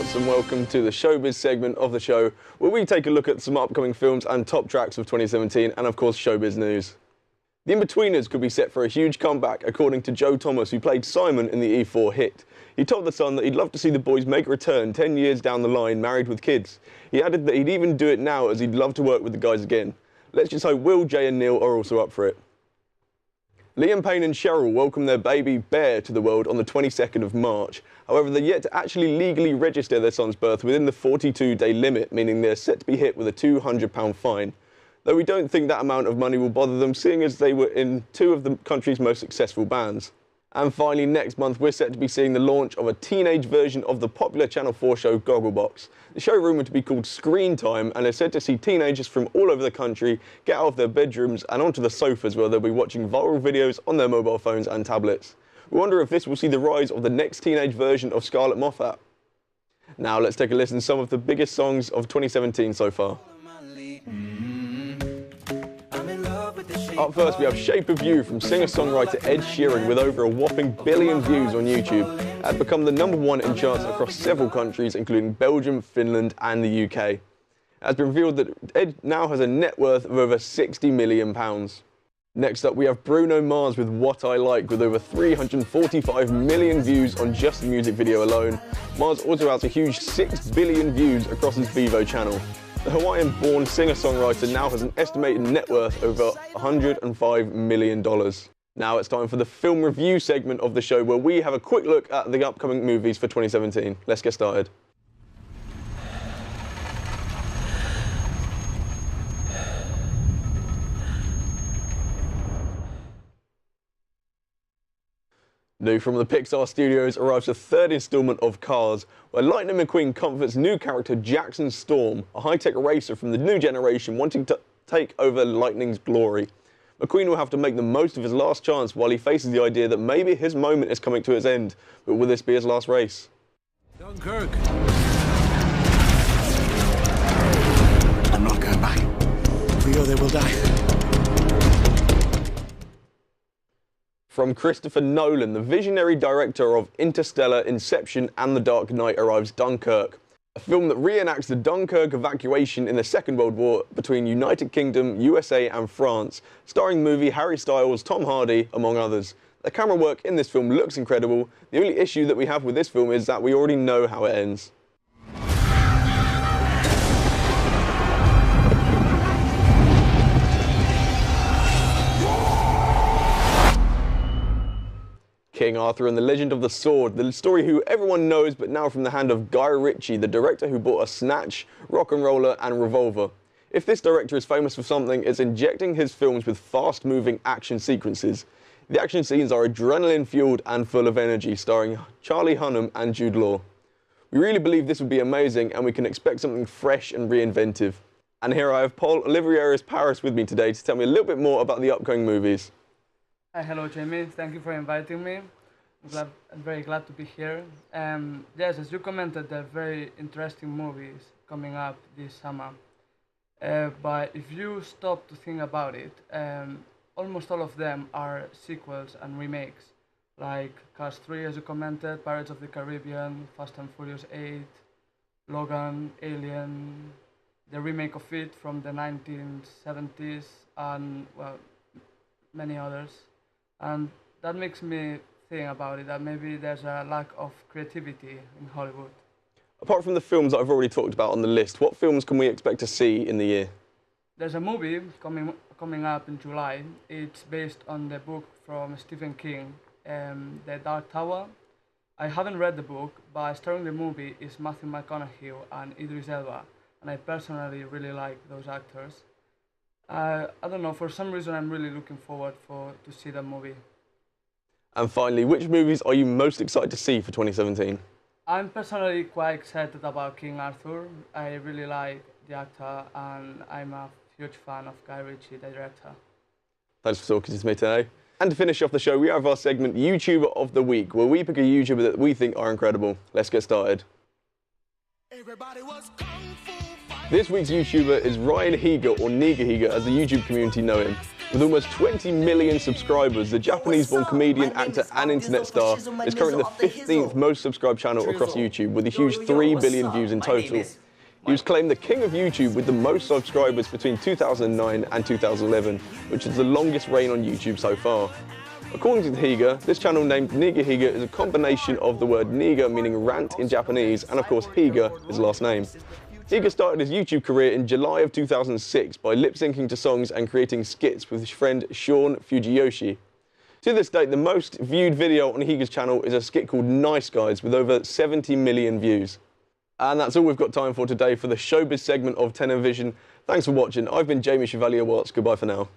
cinephiles, and welcome to the Showbiz segment of the show, where we take a look at some upcoming films and top tracks of 2017, and of course Showbiz news. The In-Betweeners could be set for a huge comeback, according to Joe Thomas, who played Simon in the E4 hit. He told The Sun that he'd love to see the boys make a return 10 years down the line, married with kids. He added that he'd even do it now, as he'd love to work with the guys again. Let's just hope Will, Jay and Neil are also up for it. Liam Payne and Cheryl welcomed their baby Bear to the world on the 22nd of March. However, they're yet to actually legally register their son's birth within the 42-day limit, meaning they're set to be hit with a £200 fine. Though we don't think that amount of money will bother them, seeing as they were in two of the country's most successful bands. And finally, next month, we're set to be seeing the launch of a teenage version of the popular Channel 4 show Gogglebox. The show rumoured to be called Screen Time, and is said to see teenagers from all over the country get out of their bedrooms and onto the sofas, where they'll be watching viral videos on their mobile phones and tablets. We wonder if this will see the rise of the next teenage version of Scarlett Moffat. Now let's take a listen to some of the biggest songs of 2017 so far. Up first, we have Shape of You from singer-songwriter Ed Sheeran, with over a whopping 1 billion views on YouTube. It had become the #1 in charts across several countries, including Belgium, Finland and the UK. It has been revealed that Ed now has a net worth of over £60 million. Next up, we have Bruno Mars with What I Like, with over 345 million views on just the music video alone. Mars also has a huge 6 billion views across his Vivo channel. The Hawaiian-born singer-songwriter now has an estimated net worth over $105 million. Now it's time for the film review segment of the show, where we have a quick look at the upcoming movies for 2017. Let's get started. New from the Pixar studios arrives the third installment of Cars, where Lightning McQueen comforts new character Jackson Storm, a high-tech racer from the new generation wanting to take over Lightning's glory. McQueen will have to make the most of his last chance while he faces the idea that maybe his moment is coming to its end, but will this be his last race? Dunkirk. I'm not going back. If we go there, we'll die. From Christopher Nolan, the visionary director of Interstellar, Inception and The Dark Knight, arrives Dunkirk, a film that reenacts the Dunkirk evacuation in the Second World War between United Kingdom, USA and France, starring movie Harry Styles, Tom Hardy, among others. The camera work in this film looks incredible. The only issue that we have with this film is that we already know how it ends. King Arthur and the Legend of the Sword, the story who everyone knows, but now from the hand of Guy Ritchie, the director who brought us Snatch, Rock and Roller and Revolver. If this director is famous for something, it's injecting his films with fast-moving action sequences. The action scenes are adrenaline-fueled and full of energy, starring Charlie Hunnam and Jude Law. We really believe this will be amazing, and we can expect something fresh and reinventive. And here I have Paul Olivieris Paris with me today to tell me a little bit more about the upcoming movies. Hi, hello Jamie, thank you for inviting me. I'm very glad to be here. Yes, as you commented, there are very interesting movies coming up this summer. But if you stop to think about it, almost all of them are sequels and remakes, like Cars 3, as you commented, Pirates of the Caribbean, Fast and Furious 8, Logan, Alien, the remake of it from the 1970s, and, well, many others. And that makes me think about it, that maybe there's a lack of creativity in Hollywood. Apart from the films that I've already talked about on the list, what films can we expect to see in the year? There's a movie coming up in July. It's based on the book from Stephen King, The Dark Tower. I haven't read the book, but starring the movie is Matthew McConaughey and Idris Elba, and I personally really like those actors. I don't know, for some reason I'm really looking forward to see that movie. And finally, which movies are you most excited to see for 2017? I'm personally quite excited about King Arthur. I really like the actor, and I'm a huge fan of Guy Ritchie, the director. Thanks for talking to me today. And to finish off the show, we have our segment YouTuber of the Week, where we pick a YouTuber that we think are incredible. Let's get started. This week's YouTuber is Ryan Higa, or Niga Higa, as the YouTube community know him. With almost 20 million subscribers, the Japanese-born comedian, actor and internet star is currently the 15th most subscribed channel across YouTube, with a huge 3 billion views in total. He was claimed the king of YouTube with the most subscribers between 2009 and 2011, which is the longest reign on YouTube so far. According to Higa, this channel named Niga Higa is a combination of the word Niga, meaning rant in Japanese, and of course Higa, his last name. Higa started his YouTube career in July of 2006 by lip-syncing to songs and creating skits with his friend Sean Fujiyoshi. To this date, the most viewed video on Higa's channel is a skit called Nice Guys with over 70 million views. And that's all we've got time for today for the Showbiz segment of Television. Thanks for watching. I've been Jamie Chevalier-Watts. Goodbye for now.